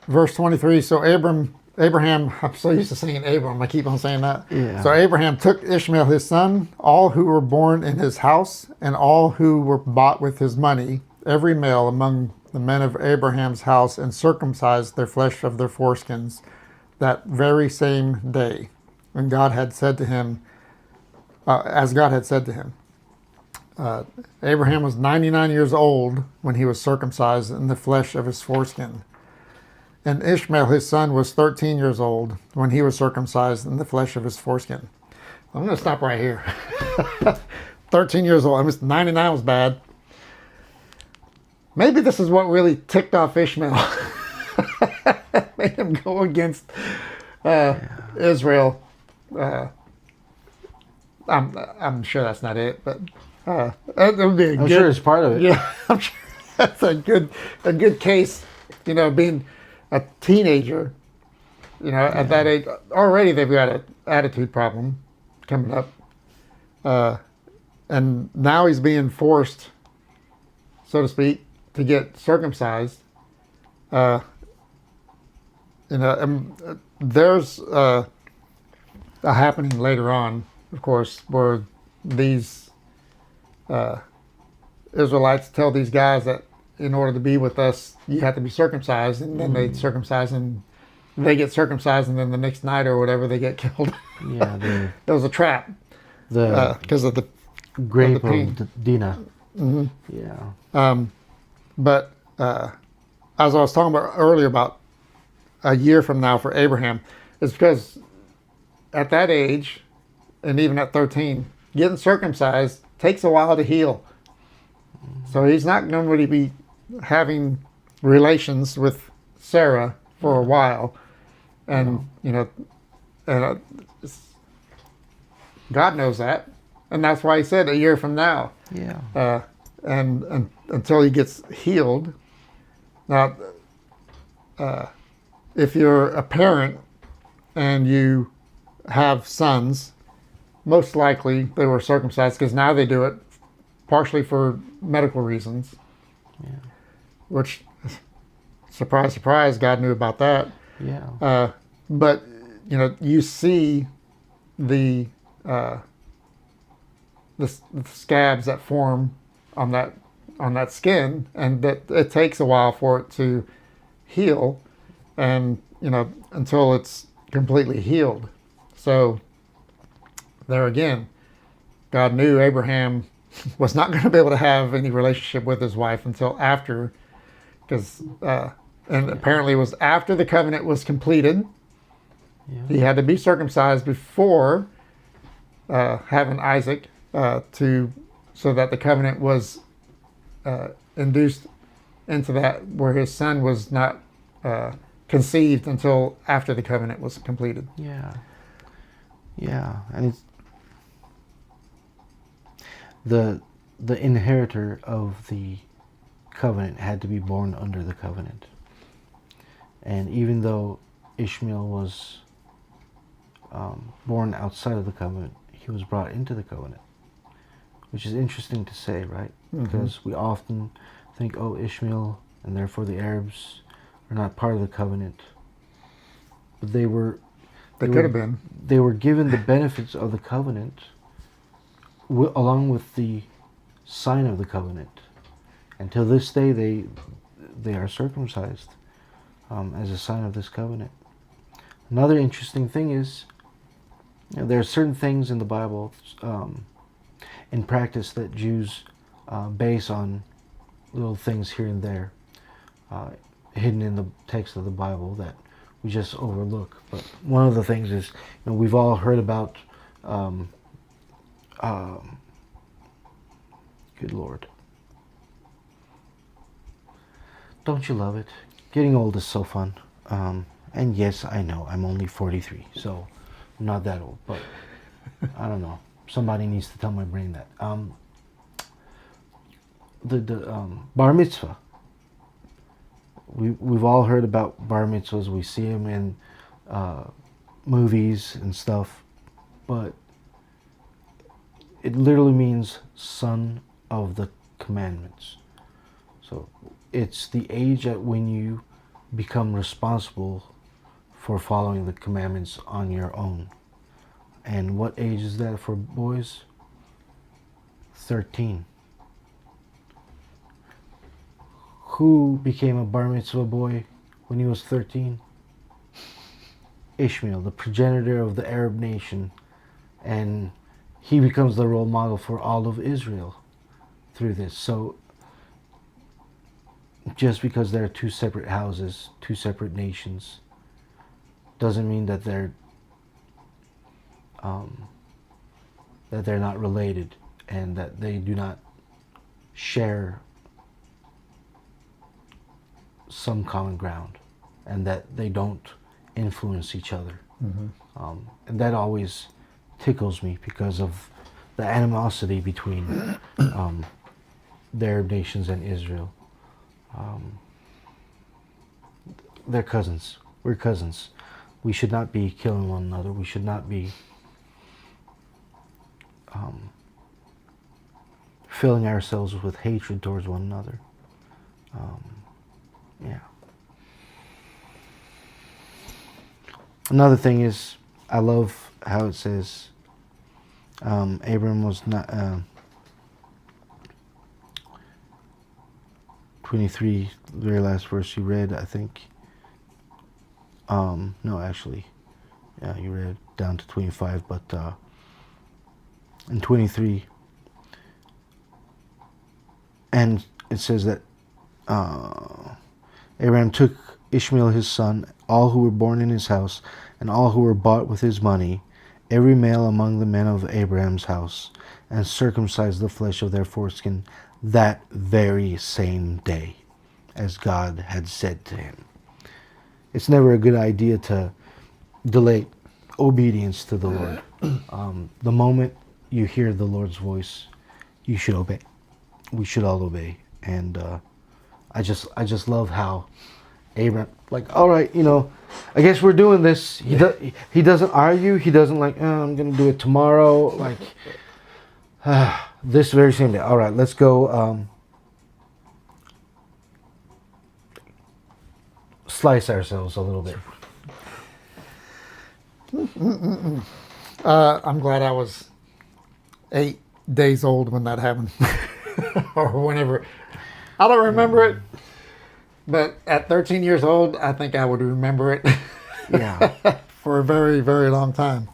verse 23. So Abraham, I'm so used to saying Abram, I keep on saying that. Yeah. So Abraham took Ishmael his son, all who were born in his house, and all who were bought with his money, every male among the men of Abraham's house, and circumcised their flesh of their foreskins that very same day. And God had said to him, as God had said to him. Abraham was 99 years old when he was circumcised in the flesh of his foreskin. And Ishmael, his son, was 13 years old when he was circumcised in the flesh of his foreskin. I'm going to stop right here. 13 years old. I mean, 99 was bad. Maybe this is what really ticked off Ishmael. Made him go against Israel. I'm sure that's not it, but that would be I'm sure it's part of it. Yeah, I'm sure that's a good case. Being a teenager, at that age already they've got an attitude problem coming up, and now he's being forced, so to speak, to get circumcised. There's a happening later on, of course, where these Israelites tell these guys that in order to be with us, you have to be circumcised, and then they circumcise and they get circumcised, and then the next night or whatever they get killed. Yeah, it was a trap because of the grape pain. of Dinah. Mm-hmm. Yeah. But as I was talking about earlier about a year from now for Abraham, it's because at that age, and even at 13, getting circumcised takes a while to heal. So he's not going to be having relations with Sarah for a while. And, God knows that. And that's why he said a year from now. Yeah. And until he gets healed. Now, if you're a parent and you have sons, most likely they were circumcised, because now they do it partially for medical reasons. Yeah. Which, surprise, surprise, God knew about that. Yeah. But you see the scabs that form on that skin, and that it takes a while for it to heal, and until it's completely healed. So there again, God knew Abraham was not going to be able to have any relationship with his wife until after, because and apparently it was after the covenant was completed. Yeah. He had to be circumcised before having Isaac, so that the covenant was induced into that, where his son was not conceived until after the covenant was completed. Yeah. Yeah. And it's the inheritor of the covenant had to be born under the covenant. And even though Ishmael was born outside of the covenant, he was brought into the covenant, which is interesting to say, right? Mm-hmm. Because we often think, oh, Ishmael and therefore the Arabs are not part of the covenant. But they could have been. They were given the benefits of the covenant along with the sign of the covenant. And till this day, they are circumcised as a sign of this covenant. Another interesting thing is, there are certain things in the Bible, in practice, that Jews base on little things here and there, hidden in the text of the Bible, that we just overlook. But one of the things is, we've all heard about, good Lord. Don't you love it? Getting old is so fun. And yes, I know, I'm only 43, so I'm not that old, but I don't know. Somebody needs to tell my brain that. The bar mitzvah. We've all heard about bar mitzvahs. We see them in movies and stuff, but it literally means son of the commandments. So it's the age at when you become responsible for following the commandments on your own. And what age is that for boys? 13. Who became a bar mitzvah boy when he was 13? Ishmael, the progenitor of the Arab nation. And he becomes the role model for all of Israel through this. So just because there are two separate houses, two separate nations, doesn't mean that they're not related and that they do not share some common ground and that they don't influence each other. And that always tickles me because of the animosity between the Arab nations and Israel. They're cousins. We're cousins. We should not be killing one another. We should not be filling ourselves with hatred towards one another. Yeah. Another thing is, I love how it says Abram was not 23, the very last verse you read, I think. No, actually, yeah, you read down to 25, but in 23, and it says that Abraham took Ishmael his son, all who were born in his house, and all who were bought with his money, every male among the men of Abraham's house, and circumcised the flesh of their foreskin that very same day, as God had said to him. It's never a good idea to delay obedience to the Lord. The moment you hear the Lord's voice, you should obey. We should all obey. And I just love how Abraham, like, all right, I guess we're doing this. He doesn't argue. He doesn't like, I'm going to do it tomorrow. Like, this very same day. All right, let's go slice ourselves a little bit. I'm glad I was 8 days old when that happened. Or whenever. I don't remember it. But at 13 years old, I think I would remember it. Yeah. For a very, very long time.